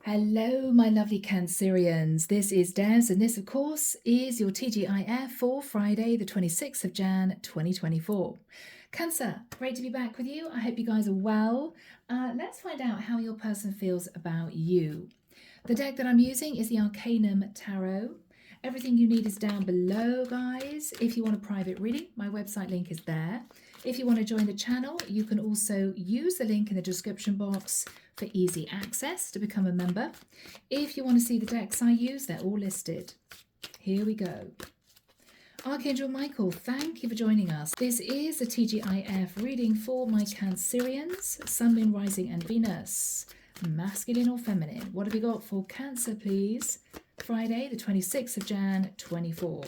Hello, my lovely Cancerians. This is Des, and this, of course, is your TGIF for Friday, the 26th of Jan, 2024. Cancer, great to be back with you. I hope you guys are well. Let's find out how your person feels about you. The deck that I'm using is the Arcanum Tarot. Everything you need is down below, guys. If you want a private reading, my website link is there. If you want to join the channel, you can also use the link in the description box for easy access to become a member. If you want to see the decks I use, they're all listed. Here we go. Archangel Michael, thank you for joining us. This is a TGIF reading for my Cancerians, Sun, Moon, Rising and Venus. Masculine or feminine? What have we got for Cancer, please? Friday, the 26th of Jan, 24.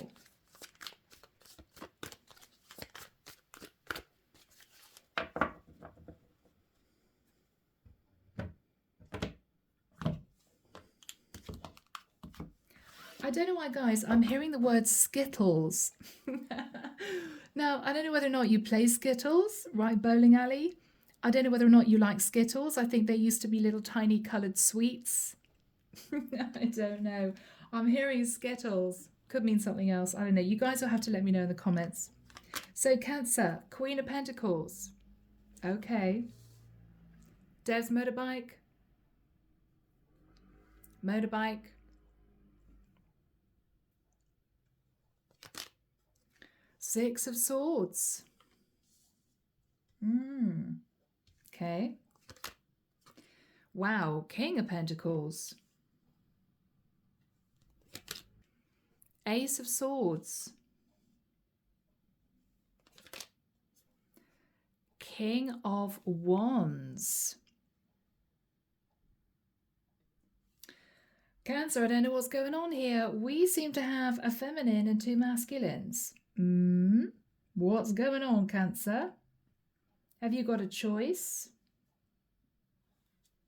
I don't know why, guys, I'm hearing the word Skittles. Now, I don't know whether or not you play Skittles, right, bowling alley. I don't know whether or not you like Skittles. I think they used to be little tiny coloured sweets. I don't know. I'm hearing Skittles. Could mean something else. I don't know. You guys will have to let me know in the comments. So Cancer, Queen of Pentacles. Okay. Dev's motorbike. Motorbike. Six of Swords. Okay. Wow, King of Pentacles. Ace of Swords. King of Wands. Cancer, I don't know what's going on here. We seem to have a feminine and two masculines. What's going on, Cancer? Have you got a choice?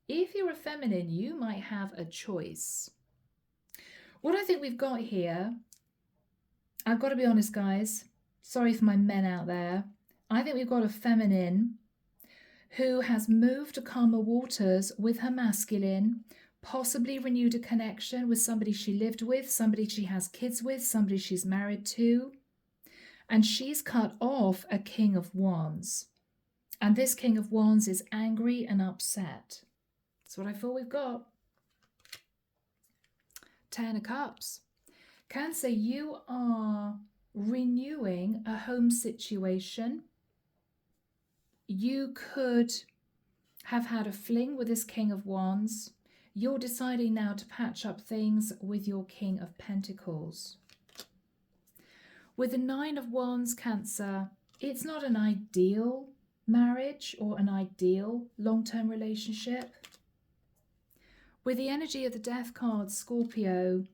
If you're a feminine, you might have a choice. What I think we've got here, I've got to be honest, guys. Sorry for my men out there. I think we've got a feminine who has moved to calmer waters with her masculine, possibly renewed a connection with somebody she lived with, somebody she has kids with, somebody she's married to. And she's cut off a King of Wands. And this King of Wands is angry and upset. That's what I thought we've got. Ten of Cups. Cancer, you are renewing a home situation. You could have had a fling with this King of Wands. You're deciding now to patch up things with your King of Pentacles. With the Nine of Wands, Cancer, it's not an ideal marriage or an ideal long-term relationship. With the energy of the Death card, Scorpio,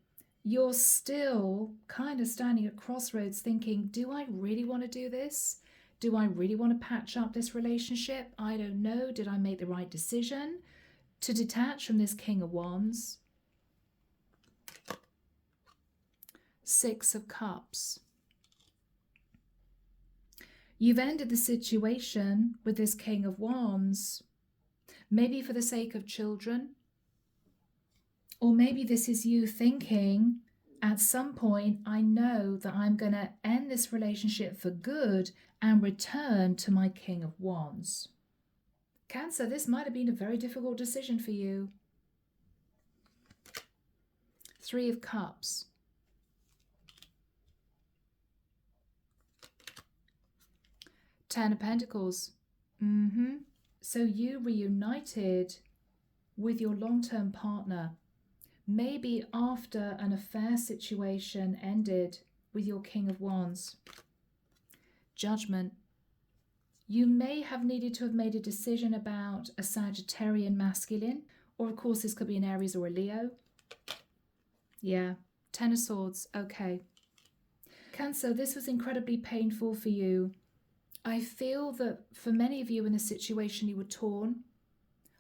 you're still kind of standing at crossroads thinking, do I really want to do this? Do I really want to patch up this relationship? I don't know. Did I make the right decision to detach from this King of Wands? Six of Cups. You've ended the situation with this King of Wands, maybe for the sake of children, or maybe this is you thinking, at some point, I know that I'm going to end this relationship for good and return to my King of Wands. Cancer, this might have been a very difficult decision for you. Three of Cups. Ten of Pentacles. So you reunited with your long-term partner, maybe after an affair situation ended with your King of Wands. Judgment. You may have needed to have made a decision about a Sagittarian masculine, or of course this could be an Aries or a Leo. Yeah, Ten of Swords. Okay. Cancer, this was incredibly painful for you. I feel that for many of you in this situation, you were torn,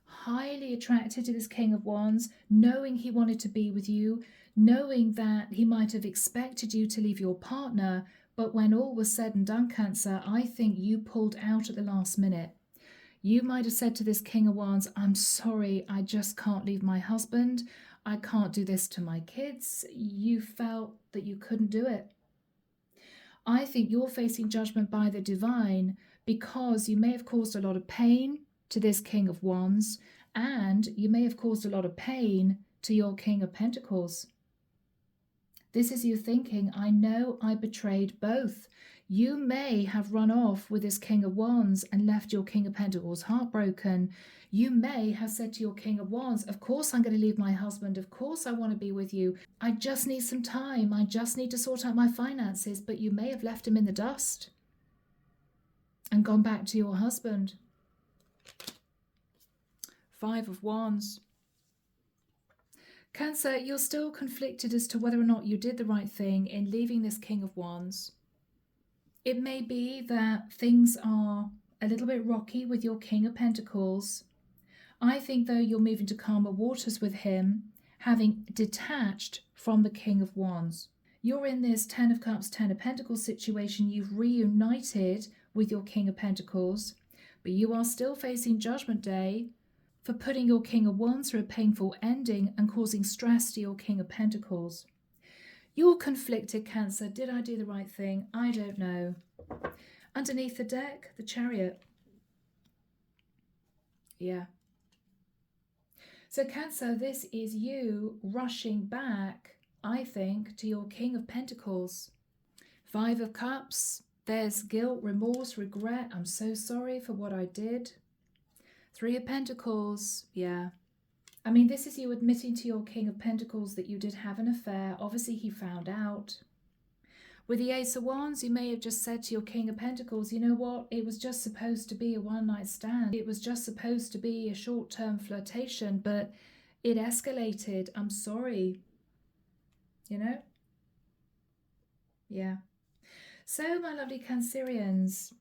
highly attracted to this King of Wands, knowing he wanted to be with you, knowing that he might have expected you to leave your partner, but when all was said and done, Cancer, I think you pulled out at the last minute. You might have said to this King of Wands, I'm sorry, I just can't leave my husband. I can't do this to my kids. You felt that you couldn't do it. I think you're facing judgment by the divine because you may have caused a lot of pain to this King of Wands, and you may have caused a lot of pain to your King of Pentacles. This is you thinking, I know I betrayed both. You may have run off with this King of Wands and left your King of Pentacles heartbroken. You may have said to your King of Wands, of course I'm going to leave my husband. Of course I want to be with you. I just need some time. I just need to sort out my finances. But you may have left him in the dust and gone back to your husband. Five of Wands. Cancer, you're still conflicted as to whether or not you did the right thing in leaving this King of Wands. It may be that things are a little bit rocky with your King of Pentacles. I think, though, you're moving to calmer waters with him, having detached from the King of Wands. You're in this Ten of Cups, Ten of Pentacles situation. You've reunited with your King of Pentacles, but you are still facing Judgment Day for putting your King of Wands through a painful ending and causing stress to your King of Pentacles. You're conflicted, Cancer. Did I do the right thing? I don't know. Underneath the deck, the Chariot. Yeah. So Cancer, this is you rushing back, I think, to your King of Pentacles. Five of Cups. There's guilt, remorse, regret. I'm so sorry for what I did. Three of Pentacles. Yeah. I mean, this is you admitting to your King of Pentacles that you did have an affair. Obviously, he found out. With the Ace of Wands, you may have just said to your King of Pentacles, you know what? It was just supposed to be a one-night stand. It was just supposed to be a short-term flirtation, but it escalated. I'm sorry. You know? Yeah. So, my lovely Cancerians,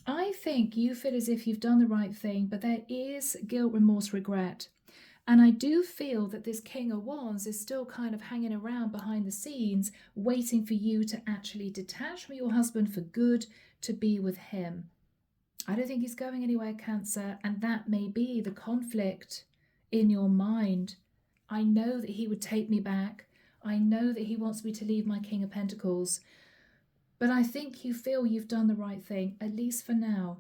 I think you feel as if you've done the right thing, but there is guilt, remorse, regret. And I do feel that this King of Wands is still kind of hanging around behind the scenes, waiting for you to actually detach from your husband for good, to be with him. I don't think he's going anywhere, Cancer, and that may be the conflict in your mind. I know that he would take me back. I know that he wants me to leave my King of Pentacles. But I think you feel you've done the right thing, at least for now.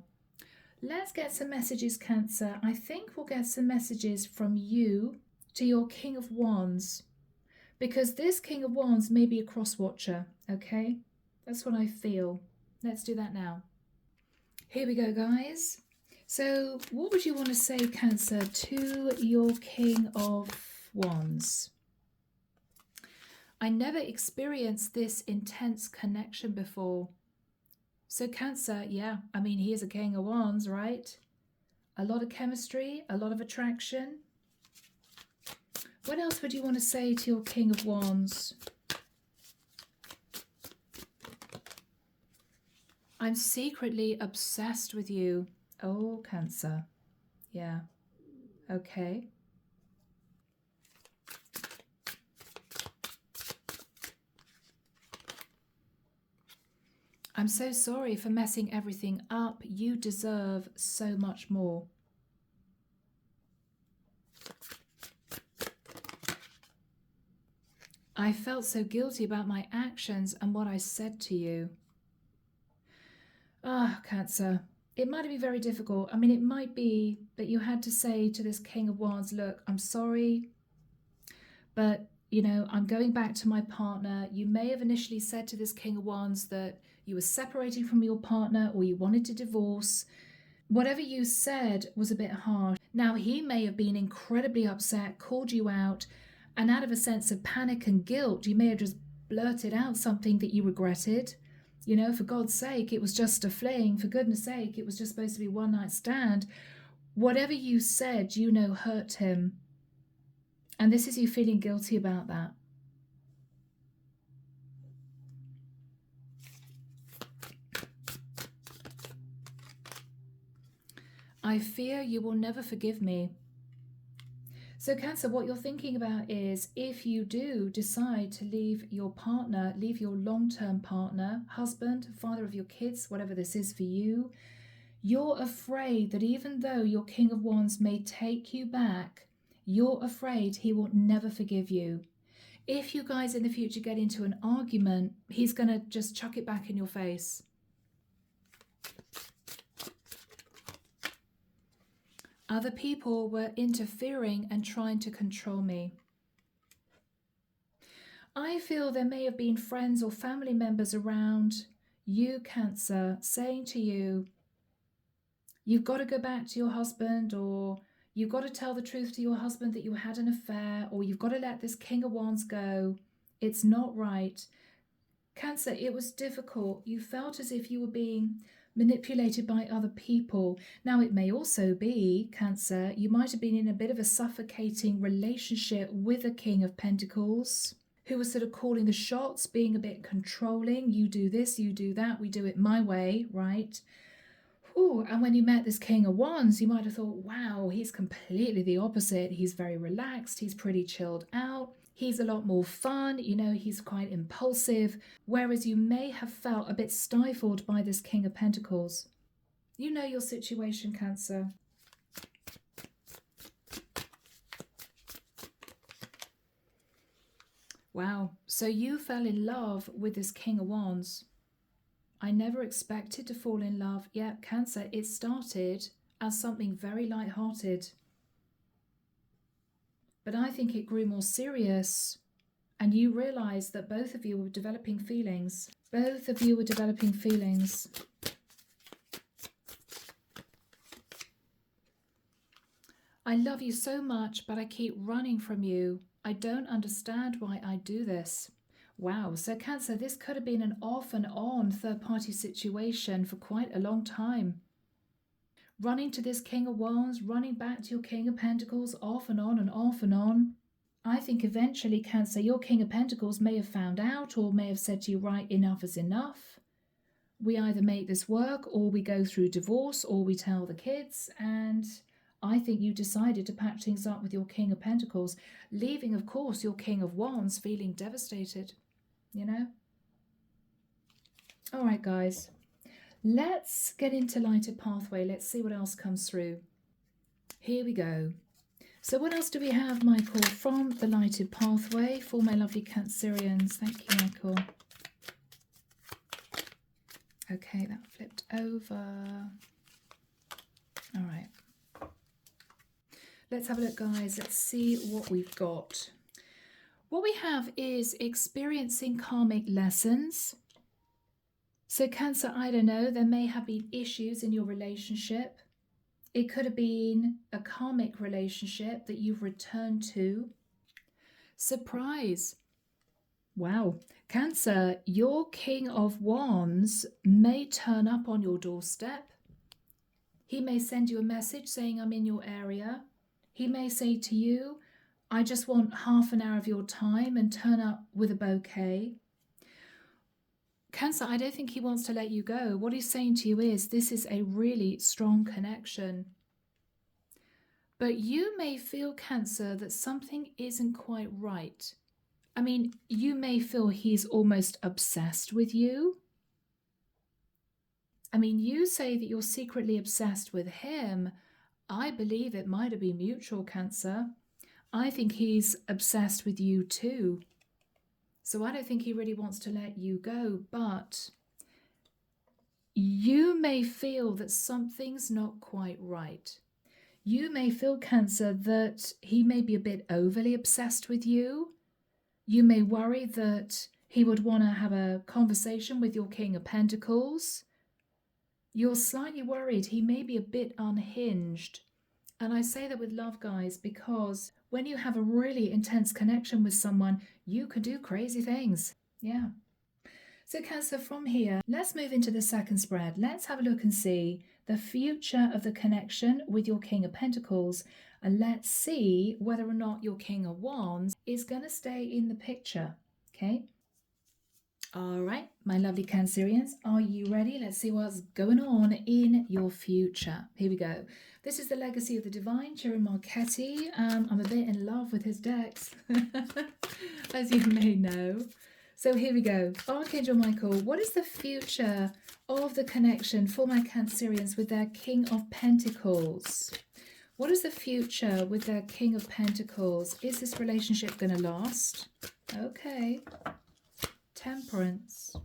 Let's get some messages, Cancer. I think we'll get some messages from you to your King of Wands, because this King of Wands may be a cross-watcher, okay? That's what I feel. Let's do that now. Here we go, guys. So what would you want to say, Cancer, to your King of Wands? I never experienced this intense connection before. So Cancer, yeah, I mean, he is a King of Wands, right? A lot of chemistry, a lot of attraction. What else would you want to say to your King of Wands? I'm secretly obsessed with you. Oh, Cancer. Yeah. Okay. I'm so sorry for messing everything up. You deserve so much more. I felt so guilty about my actions and what I said to you. Ah, Cancer. It might be very difficult. I mean, it might be that you had to say to this King of Wands, look, I'm sorry, but, you know, I'm going back to my partner. You may have initially said to this King of Wands that you were separating from your partner or you wanted to divorce. Whatever you said was a bit harsh. Now, he may have been incredibly upset, called you out, and out of a sense of panic and guilt, you may have just blurted out something that you regretted. You know, for God's sake, it was just a fling. For goodness sake, it was just supposed to be one night stand. Whatever you said, you know, hurt him. And this is you feeling guilty about that. I fear you will never forgive me. So Cancer, what you're thinking about is if you do decide to leave your partner, leave your long-term partner, husband, father of your kids, whatever this is for you, You're afraid that even though your King of Wands may take you back, you're afraid he will never forgive you. If you guys in the future get into an argument, he's going to just chuck it back in your face. Other people were interfering and trying to control me. I feel there may have been friends or family members around you, Cancer, saying to you, you've got to go back to your husband, or you've got to tell the truth to your husband that you had an affair, or you've got to let this King of Wands go. It's not right. Cancer, it was difficult. You felt as if you were being manipulated by other people. Now, it may also be, Cancer, you might have been in a bit of a suffocating relationship with a King of Pentacles who was sort of calling the shots, being a bit controlling. You do this, you do that, we do it my way, right? Ooh, and when you met this King of Wands, you might have thought, wow, he's completely the opposite. He's very relaxed, he's pretty chilled out, he's a lot more fun, you know, he's quite impulsive, whereas you may have felt a bit stifled by this King of Pentacles. You know your situation, Cancer. Wow, so you fell in love with this King of Wands. I never expected to fall in love. Yeah, Cancer, it started as something very light-hearted. But I think it grew more serious, and you realized that both of you were developing feelings. Both of you were developing feelings. I love you so much, but I keep running from you. I don't understand why I do this. Wow, so Cancer, this could have been an off and on third-party situation for quite a long time. Running to this King of Wands, running back to your King of Pentacles, off and on and off and on. I think eventually, Cancer, your King of Pentacles may have found out or may have said to you, right, enough is enough. We either make this work or we go through divorce or we tell the kids, and I think you decided to patch things up with your King of Pentacles, leaving, of course, your King of Wands feeling devastated, you know? All right, guys, let's get into Lighted Pathway. Let's see what else comes through. Here we go. So what else do we have, Michael, from the Lighted Pathway for my lovely Cancerians? Thank you, Michael. Okay, that flipped over. All right. Let's have a look, guys. Let's see what we've got. What we have is experiencing karmic lessons. So Cancer, I don't know, there may have been issues in your relationship. It could have been a karmic relationship that you've returned to. Surprise. Wow. Cancer, your King of Wands may turn up on your doorstep. He may send you a message saying, I'm in your area. He may say to you, I just want half an hour of your time, and turn up with a bouquet. Cancer, I don't think he wants to let you go. What he's saying to you is, this is a really strong connection. But you may feel, Cancer, that something isn't quite right. I mean, you may feel he's almost obsessed with you. I mean, you say that you're secretly obsessed with him. I believe it might have been mutual, Cancer. I think he's obsessed with you too. So I don't think he really wants to let you go, but you may feel that something's not quite right. You may feel, Cancer, that he may be a bit overly obsessed with you. You may worry that he would want to have a conversation with your King of Pentacles. You're slightly worried he may be a bit unhinged. And I say that with love, guys, because when you have a really intense connection with someone, you can do crazy things. Yeah. So Cancer, from here, let's move into the second spread. Let's have a look and see the future of the connection with your King of Pentacles. And let's see whether or not your King of Wands is going to stay in the picture. Okay. All right, my lovely Cancerians, are you ready? Let's see what's going on in your future. Here we go. This is the Legacy of the Divine, Jerry Marchetti. I'm a bit in love with his decks, as you may know. So here we go. Archangel Michael, what is the future of the connection for my Cancerians with their King of Pentacles? What is the future with their King of Pentacles? Is this relationship going to last? Okay. Temperance.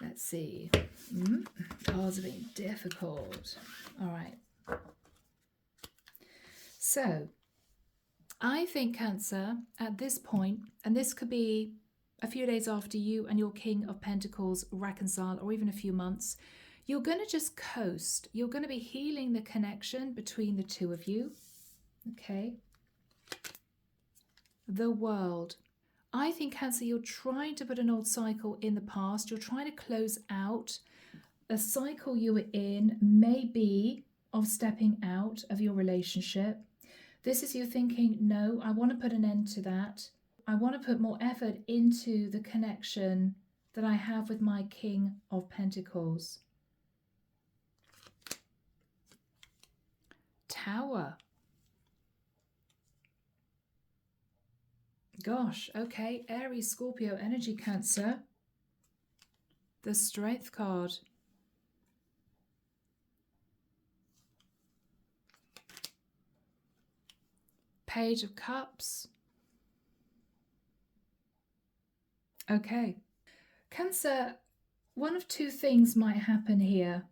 Let's see. Cards are being difficult. All right. So, I think Cancer, at this point, and this could be a few days after you and your King of Pentacles reconcile, or even a few months, you're going to just coast. You're going to be healing the connection between the two of you. Okay. The World. I think, Cancer, you're trying to put an old cycle in the past. You're trying to close out a cycle you were in, maybe of stepping out of your relationship. This is you thinking, no, I want to put an end to that. I want to put more effort into the connection that I have with my King of Pentacles. Tower. Gosh, okay. Aries, Scorpio, energy, Cancer. The Strength card. Page of Cups. Okay. Cancer, one of two things might happen here.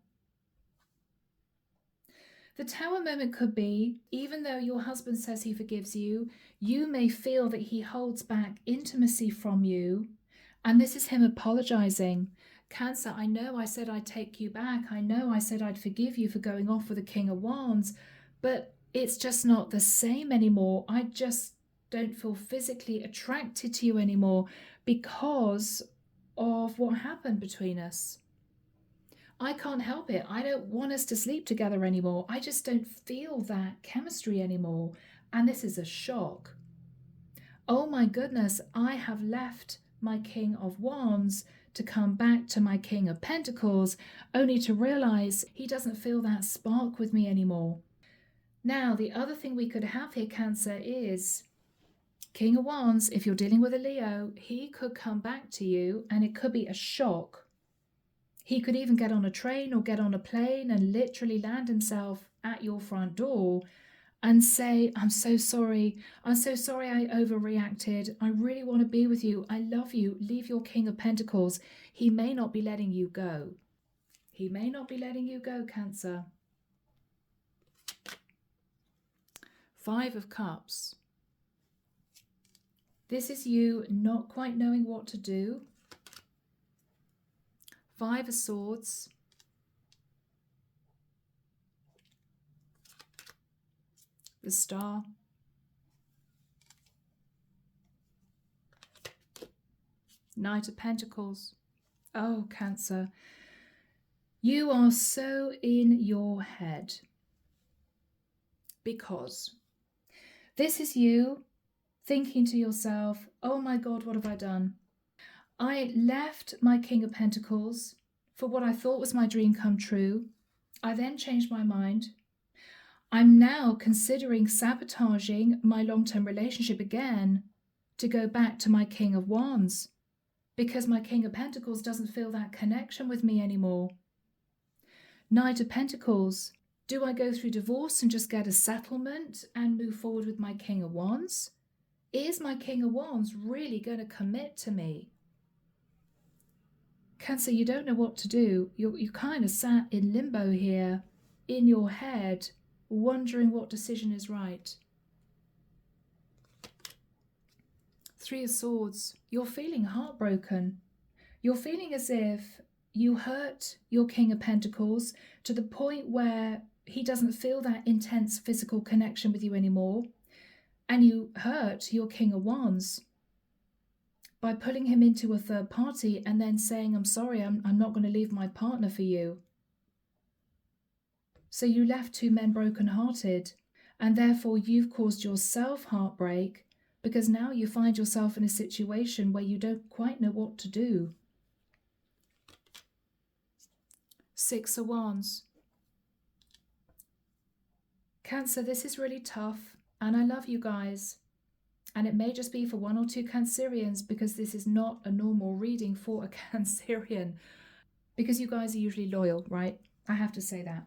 The Tower moment could be, even though your husband says he forgives you, you may feel that he holds back intimacy from you. And this is him apologizing. Cancer, I know I said I'd take you back. I know I said I'd forgive you for going off with the King of Wands, but it's just not the same anymore. I just don't feel physically attracted to you anymore because of what happened between us. I can't help it. I don't want us to sleep together anymore. I just don't feel that chemistry anymore. And this is a shock. Oh my goodness, I have left my King of Wands to come back to my King of Pentacles, only to realize he doesn't feel that spark with me anymore. Now, the other thing we could have here, Cancer, is King of Wands, if you're dealing with a Leo, he could come back to you and it could be a shock. He could even get on a train or get on a plane and literally land himself at your front door and say, I'm so sorry. I'm so sorry I overreacted. I really want to be with you. I love you. Leave your King of Pentacles. He may not be letting you go. He may not be letting you go, Cancer. Five of Cups. This is you not quite knowing what to do. Five of Swords. The Star. Knight of Pentacles. Oh, Cancer. You are so in your head. Because this is you thinking to yourself, oh my God, what have I done? I left my King of Pentacles for what I thought was my dream come true. I then changed my mind. I'm now considering sabotaging my long-term relationship again to go back to my King of Wands because my King of Pentacles doesn't feel that connection with me anymore. Knight of Pentacles. Do I go through divorce and just get a settlement and move forward with my King of Wands? Is my King of Wands really going to commit to me? Cancer, you don't know what to do. You kind of sat in limbo here in your head, wondering what decision is right. Three of Swords. You're feeling heartbroken. You're feeling as if you hurt your King of Pentacles to the point where he doesn't feel that intense physical connection with you anymore. And you hurt your King of Wands by pulling him into a third party and then saying, I'm sorry, I'm not going to leave my partner for you. So you left two men brokenhearted, and therefore you've caused yourself heartbreak because now you find yourself in a situation where you don't quite know what to do. Six of Wands. Cancer, this is really tough, and I love you guys. And it may just be for 1 or 2 Cancerians, because this is not a normal reading for a Cancerian. Because you guys are usually loyal, right? I have to say that.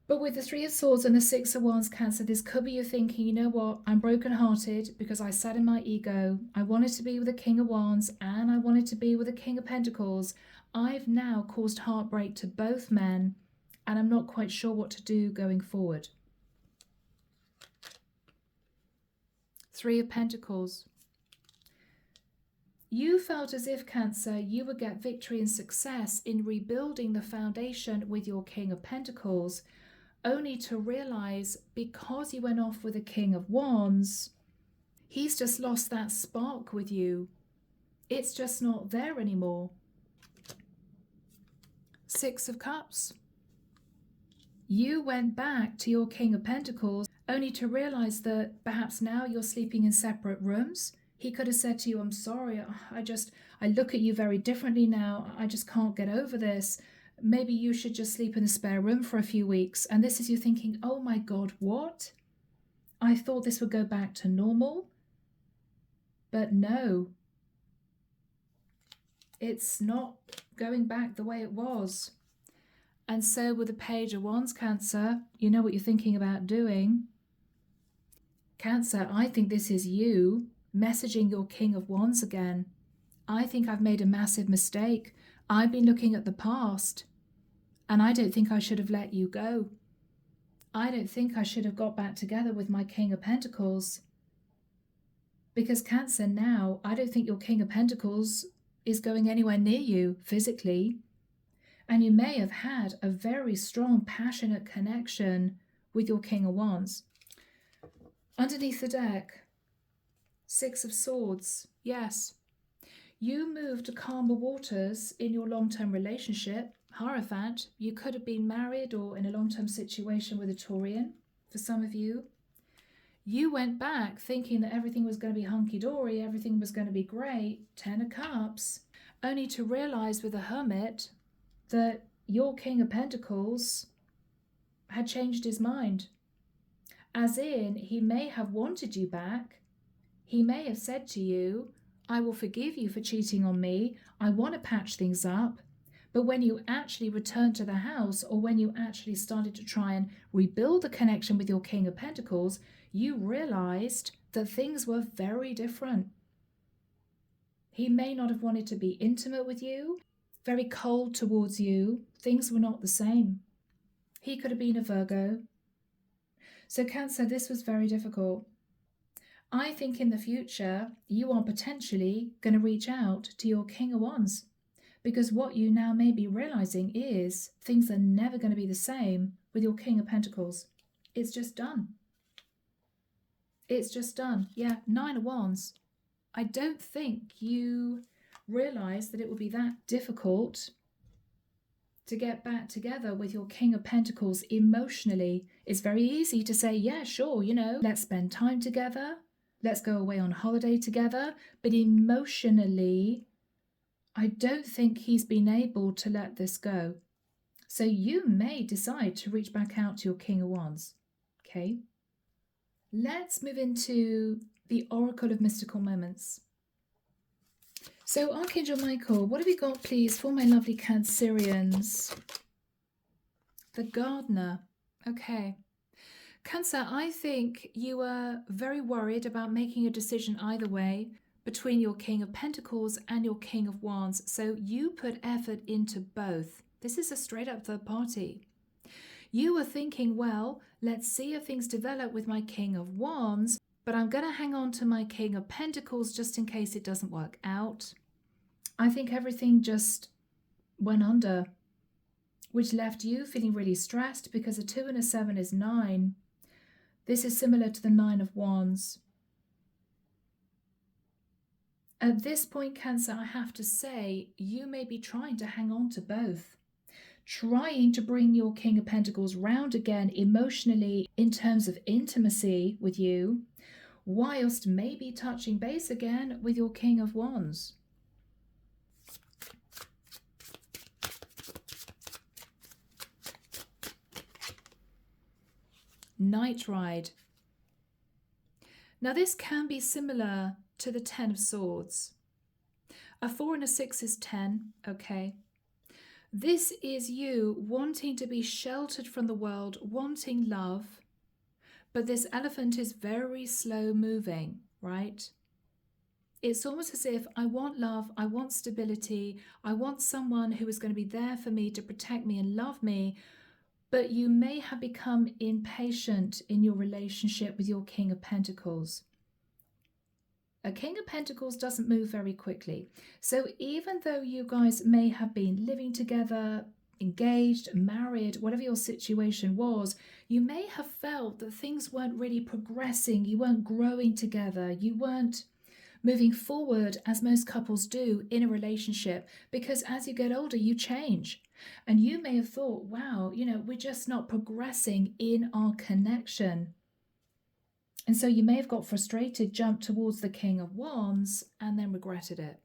But with the 3 of Swords and the 6 of Wands, Cancer, this could be you thinking, you know what, I'm brokenhearted because I sat in my ego. I wanted to be with the King of Wands and I wanted to be with the King of Pentacles. I've now caused heartbreak to both men and I'm not quite sure what to do going forward. 3 of Pentacles. You felt as if, Cancer, you would get victory and success in rebuilding the foundation with your King of Pentacles, only to realize because you went off with the King of Wands, he's just lost that spark with you. It's just not there anymore. 6 of Cups. You went back to your King of Pentacles only to realize that perhaps now you're sleeping in separate rooms. He could have said to you, I'm sorry, I look at you very differently now. I just can't get over this. Maybe you should just sleep in a spare room for a few weeks. And this is you thinking, oh my God, what? I thought this would go back to normal. But no, it's not going back the way it was. And so with the Page of Wands, Cancer, you know what you're thinking about doing. Cancer, I think this is you messaging your King of Wands again. I think I've made a massive mistake. I've been looking at the past and I don't think I should have let you go. I don't think I should have got back together with my King of Pentacles. Because Cancer, now, I don't think your King of Pentacles is going anywhere near you physically. And you may have had a very strong, passionate connection with your King of Wands. Underneath the deck, 6 of Swords. Yes, you moved to calmer waters in your long-term relationship. Hierophant, you could have been married or in a long-term situation with a Taurian, for some of you. You went back thinking that everything was going to be hunky-dory, everything was going to be great, 10 of Cups, only to realize with the Hermit that your King of Pentacles had changed his mind. As in, he may have wanted you back. He may have said to you, I will forgive you for cheating on me. I want to patch things up. But when you actually returned to the house, or when you actually started to try and rebuild the connection with your King of Pentacles, you realized that things were very different. He may not have wanted to be intimate with you, very cold towards you. Things were not the same. He could have been a Virgo. So Cancer, this was very difficult. I think in the future, you are potentially going to reach out to your King of Wands, because what you now may be realizing is things are never going to be the same with your King of Pentacles. It's just done. It's just done. Yeah, 9 of Wands. I don't think you realize that it would be that difficult to get back together with your King of Pentacles emotionally. It's very easy to say, yeah, sure, let's spend time together. Let's go away on holiday together. But emotionally, I don't think he's been able to let this go. So you may decide to reach back out to your King of Wands. Okay. Let's move into the Oracle of Mystical Moments. So Archangel Michael, what have you got, please, for my lovely Cancerians? The Gardener. Okay. Cancer, I think you were very worried about making a decision either way between your King of Pentacles and your King of Wands. So you put effort into both. This is a straight up third party. You were thinking, well, let's see if things develop with my King of Wands, but I'm going to hang on to my King of Pentacles just in case it doesn't work out. I think everything just went under, which left you feeling really stressed because a 2 and a 7 is 9. This is similar to the 9 of Wands. At this point, Cancer, I have to say, you may be trying to hang on to both. Trying to bring your King of Pentacles round again emotionally in terms of intimacy with you, whilst maybe touching base again with your King of Wands. Night Ride. Now, this can be similar to the 10 of Swords. A 4 and a 6 is 10, okay? This is you wanting to be sheltered from the world, wanting love, but this elephant is very slow moving, right? It's almost as if I want love, I want stability, I want someone who is going to be there for me to protect me and love me, but you may have become impatient in your relationship with your King of Pentacles. A King of Pentacles doesn't move very quickly. So even though you guys may have been living together, engaged, married, whatever your situation was, you may have felt that things weren't really progressing. You weren't growing together. You weren't moving forward as most couples do in a relationship, because as you get older, you change. And you may have thought, wow, we're just not progressing in our connection. And so you may have got frustrated, jumped towards the King of Wands, and then regretted it.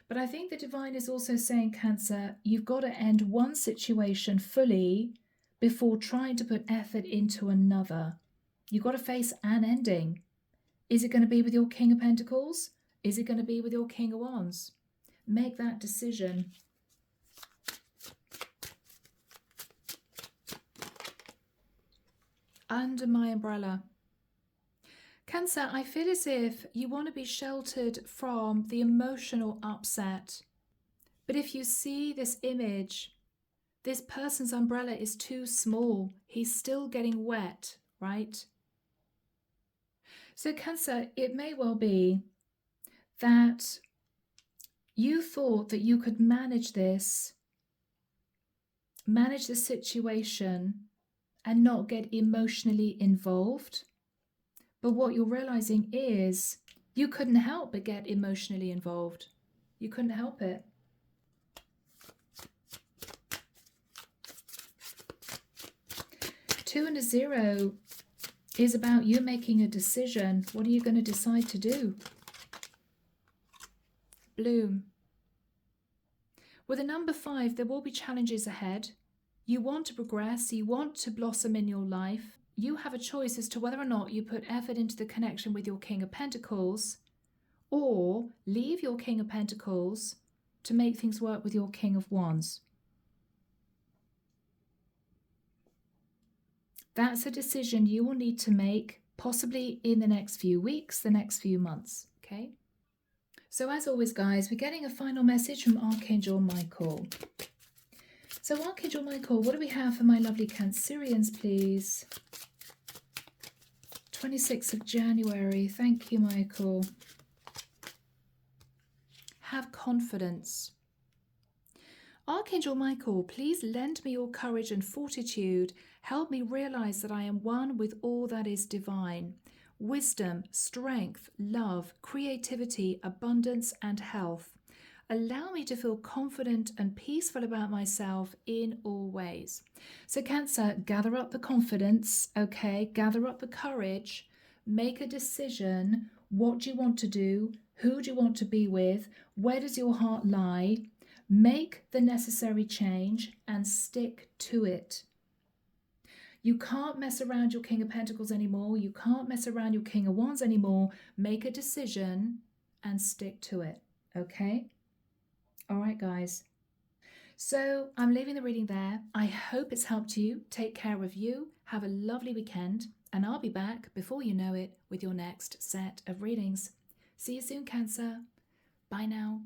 But I think the divine is also saying, Cancer, you've got to end one situation fully before trying to put effort into another. You've got to face an ending. Is it going to be with your King of Pentacles? Is it going to be with your King of Wands? Make that decision. Under my umbrella. Cancer, I feel as if you want to be sheltered from the emotional upset. But if you see this image, this person's umbrella is too small. He's still getting wet, right? So Cancer, it may well be that you thought that you could manage the situation and not get emotionally involved. But what you're realizing is you couldn't help but get emotionally involved. You couldn't help it. Two and a 0 is about you making a decision. What are you going to decide to do? Bloom. With a number 5, there will be challenges ahead. You want to progress. You want to blossom in your life. You have a choice as to whether or not you put effort into the connection with your King of Pentacles, or leave your King of Pentacles to make things work with your King of Wands. That's a decision you will need to make, possibly in the next few weeks, the next few months, okay? So as always, guys, we're getting a final message from Archangel Michael. So Archangel Michael, what do we have for my lovely Cancerians, please? 26th of January. Thank you, Michael. Have confidence. Archangel Michael, please lend me your courage and fortitude. Help me realize that I am one with all that is divine. Wisdom, strength, love, creativity, abundance, and health. Allow me to feel confident and peaceful about myself in all ways. So Cancer, gather up the confidence, okay? Gather up the courage. Make a decision. What do you want to do? Who do you want to be with? Where does your heart lie? Make the necessary change and stick to it. You can't mess around your King of Pentacles anymore. You can't mess around your King of Wands anymore. Make a decision and stick to it, okay? All right, guys. So I'm leaving the reading there. I hope it's helped you. Take care of you. Have a lovely weekend. And I'll be back before you know it with your next set of readings. See you soon, Cancer. Bye now.